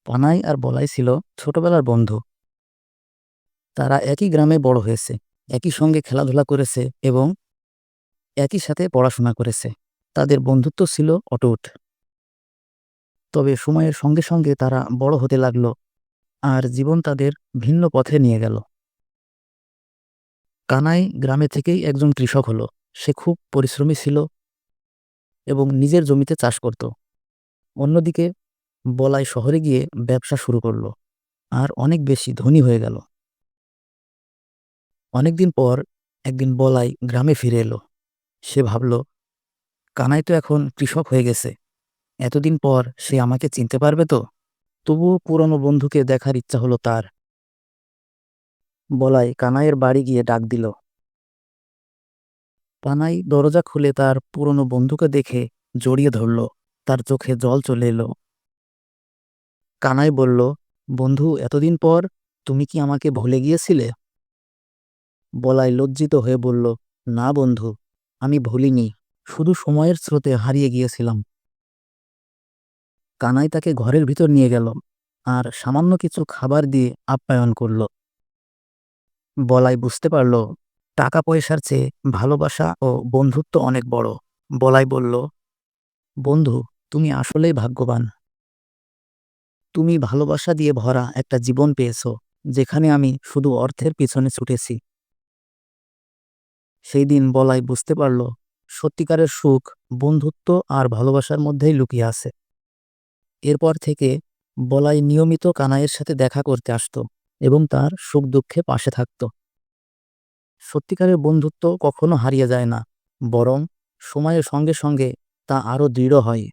কানাই আর বলাই ছিল ছোটবেলার বন্ধু। তারা একই গ্রামে বড় হয়েছে, একই সঙ্গে খেলাধুলা করেছে এবং একই সাথে পড়াশোনা করেছে। তাদের বন্ধুত্ব ছিল অটুট। তবে সময়ের সঙ্গে সঙ্গে তারা বড় হতে লাগলো আর জীবন তাদের ভিন্ন পথে নিয়ে গেল। কানাই গ্রামে থেকেই একজন কৃষক হলো। সে খুব পরিশ্রমী ছিল এবং নিজের জমিতে চাষ করত। অন্যদিকে বলাই শহরে গিয়ে ব্যবসা শুরু করলো আর অনেক বেশি ধনী হয়ে গেল। অনেকদিন পর একদিন বলাই গ্রামে ফিরে এলো। সে ভাবল, কানাই তো এখন কৃষক হয়ে গেছে, এতদিন পর সে আমাকে চিনতে পারবে তো। তবুও পুরনো বন্ধুকে দেখার ইচ্ছা হলো তার। বলাই কানাইয়ের বাড়ি গিয়ে ডাক দিল। কানাই দরজা খুলে তার পুরনো বন্ধুকে দেখে জড়িয়ে ধরল। তার চোখে জল চলে এলো। কানাই বলল, বন্ধু, এতদিন পর তুমি কি আমাকে ভুলে গিয়েছিলে? বলাই লজ্জিত হয়ে বলল, না বন্ধু, আমি ভুলিনি, শুধু সময়ের স্রোতে হারিয়ে গিয়েছিলাম। কানাই তাকে ঘরের ভিতর নিয়ে গেল আর সামান্য কিছু খাবার দিয়ে আপ্যায়ন করল। বলাই বুঝতে পারল, টাকা পয়সার চেয়ে ভালোবাসা ও বন্ধুত্ব অনেক বড়। বলাই বলল, বন্ধু, তুমি আসলেই ভাগ্যবান। তুমি ভালোবাসা দিয়ে ভরা একটা জীবন পেয়েছো, যেখানে আমি শুধু অর্থের পিছনে ছুটেছি। সেই দিন বলাই বুঝতে পারল, সত্যিকারের সুখ বন্ধুত্ব আর ভালোবাসার মধ্যেই লুকিয়ে আছে। এরপর থেকে বলাই নিয়মিত কানাইয়ের সাথে দেখা করতে আসতো এবং তার সুখ দুঃখে পাশে থাকত। সত্যিকারের বন্ধুত্ব কখনো হারিয়ে যায় না, বরং সময়ের সঙ্গে সঙ্গে তা আরও দৃঢ় হয়।